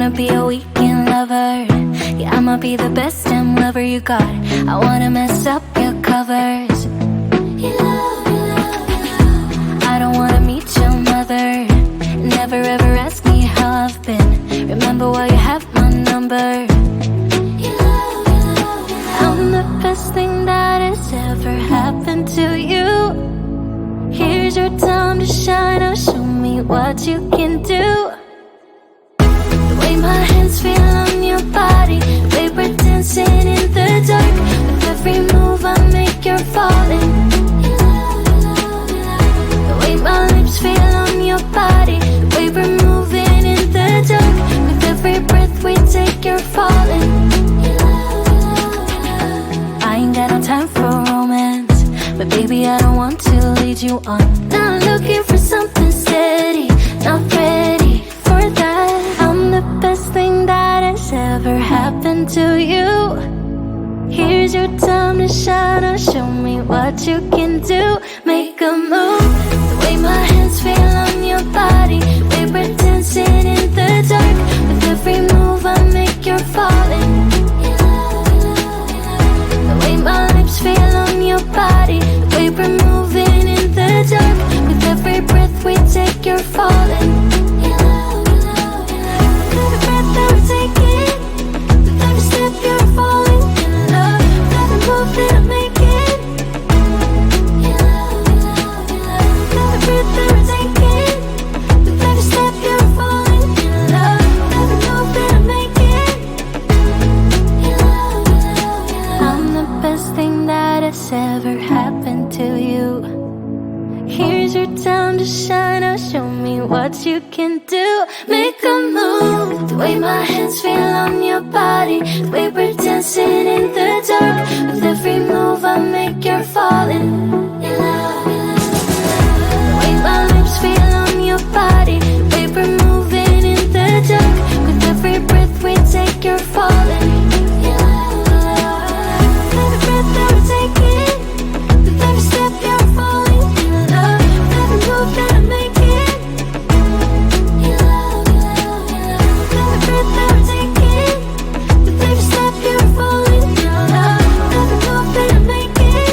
wanna be a weekend lover. Yeah, I'ma be the best damn lover you got. I wanna mess up your covers. I don't wanna meet your mother. Never ever ask me how I've been. Remember why you have my number. I'm the best thing that has ever happened to you. Here's your time to shine. Now show me what you can do. The way my hands feel on your body, the way we're dancing in the dark. With every move I make, you're falling. The way my lips feel on your body, the way we're moving in the dark. With every breath we take, you're falling. I ain't got no time for romance, but baby I don't want to lead you on. Not looking for something steady, not ready for that. I'm the best thing that has ever happened to you. Here's your time to shine. Now show me what you can do. Make a move. The way my hands feel on your body, the way we're dancing in the dark. With every move I make, you're falling. The way my lips feel on your body, the way we're moving in the dark. With every breath we take, you're falling. Every breath that we're taking, with every step you're falling in love. With every move that I'm making, every breath that we're taking, with every step you're falling in love. With every move that I'm making, I'm the best thing that has ever happened to you. Here's your time to shine. Now show me what you can do. Make a move. The way my hands feel on your body, the way we're dancing in the dark. With every move I make, you're falling. The way my lips feel on your body, the way we're moving in the dark. With every breath we take, you're falling. Every breath that we're taking, with every step you're falling in love. With every move that I'm making, every breath that we're taking, with every step you're falling in love. With every move that I'm making,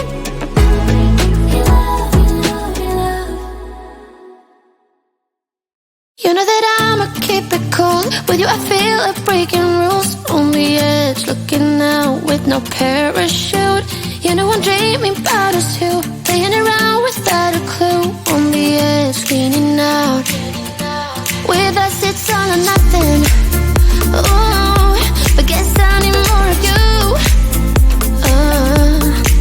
you know that I'ma keep it cool. With you I feel like breaking rules. On the edge, looking out with no parachute. You know I'm dreaming about us two, playing around without a clue. On the edge, leaning out. With us it's all or nothing. Ooh, but guess I need more of you.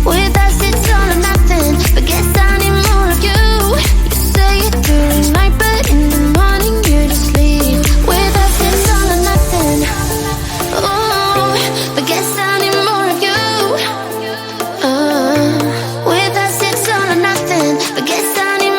With us it's all or nothing, but guess I need more of you. You say it through the night, but in the morning you just leave. With us it's all or nothing. Ooh, but guess I need more of you. With us it's all or nothing, but guess I need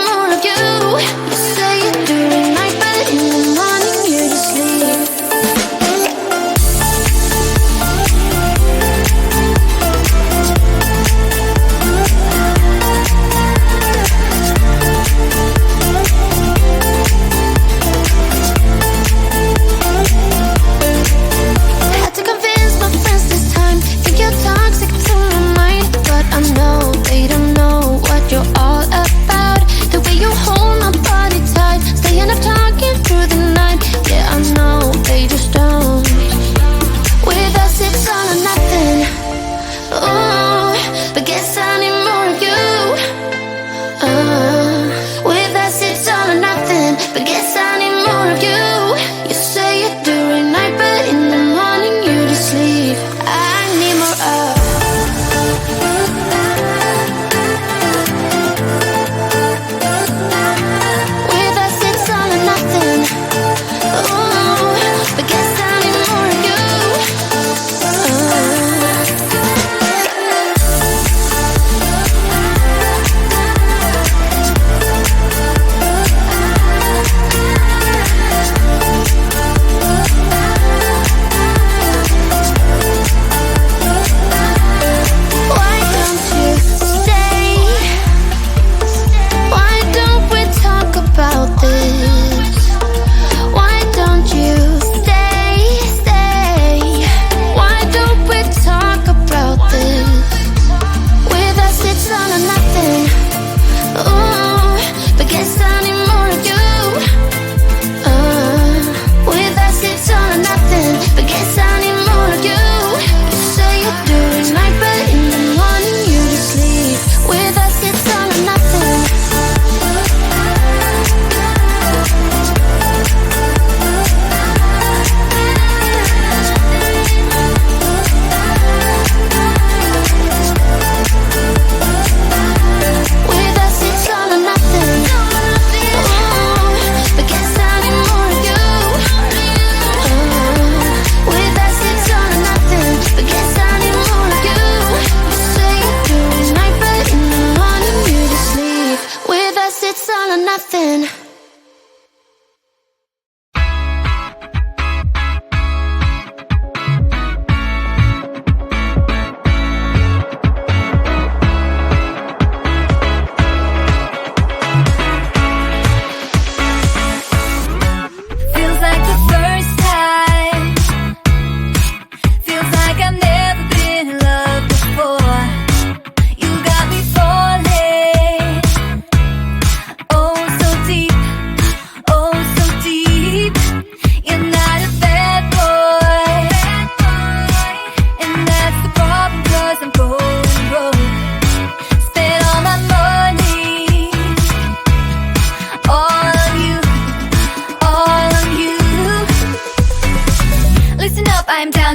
it's all or nothing.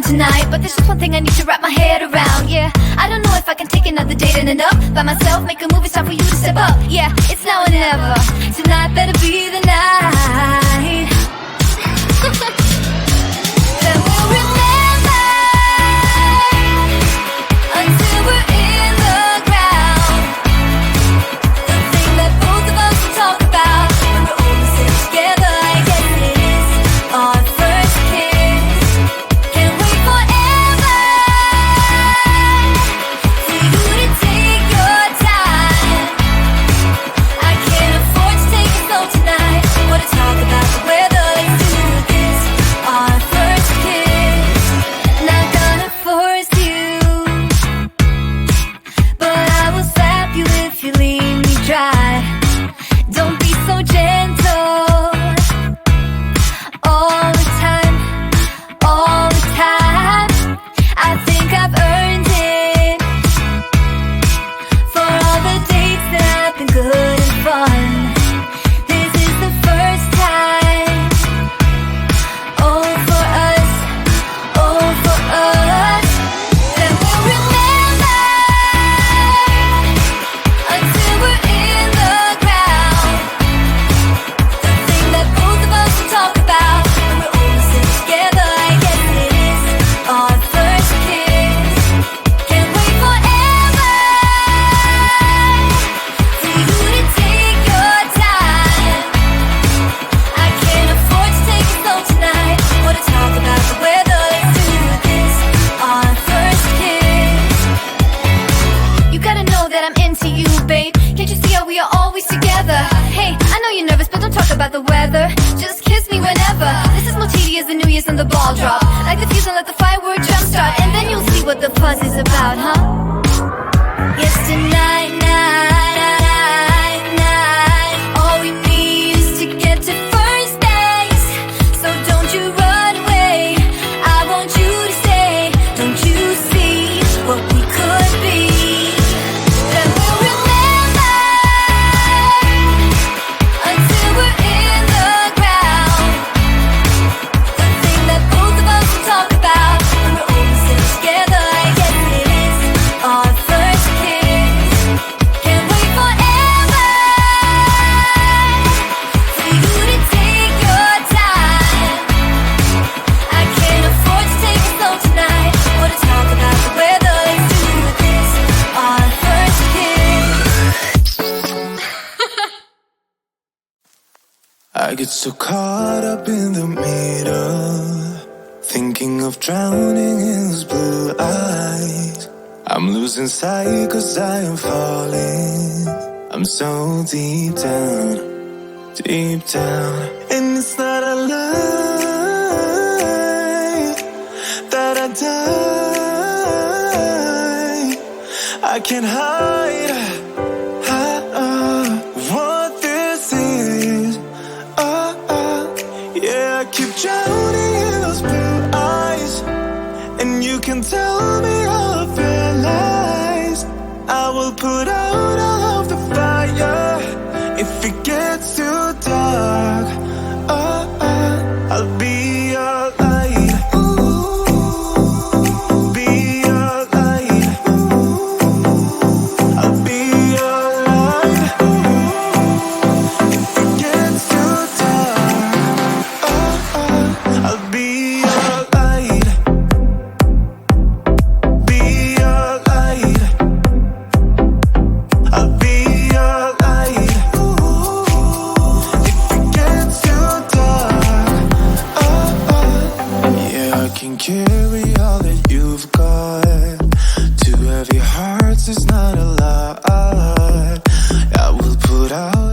Tonight, but there's just one thing I need to wrap my head around. Yeah, I don't know if I can take another date in and up by myself, make a move, it's time for you to step up. Yeah, it's now or never. Tonight better be the night. Then we'll remember until we're in the ground. The thing that both of us will talk about when we're all sitting together. I guess it is our first kiss. About the weather, just kiss me whenever. This is more tedious than New Year's and the ball drop. Like the fuse and let the firework jumpstart, and then you'll see what the fuss is about, huh? Yes, tonight, night. All we need is to get to first base. So don't you run away, I want you to stay. Don't you see what we could be? Then we'll remember until we're in the ground. The thing that both of us will talk about when we're all sitting together. I guess it is our first kiss. Can't wait forever for you to take your time. I can't afford to take it slow tonight. Wanna talk about the weather? Let's do this, our first kiss. I get so caught up in the middle, thinking of drowning in his blue eyes. I'm losing sight 'cause I am falling. I'm so deep down, and it's not a lie that I die. I can't hide what this is. Yeah, I keep drowning in those blue eyes, and you can tell me all of your lies. I will put out all of the fire if it gets too dark. I'll be your light. Be your light. I'll be your light. If it gets too dark, I'll be your light. Be your light. words is not a lot. I will put out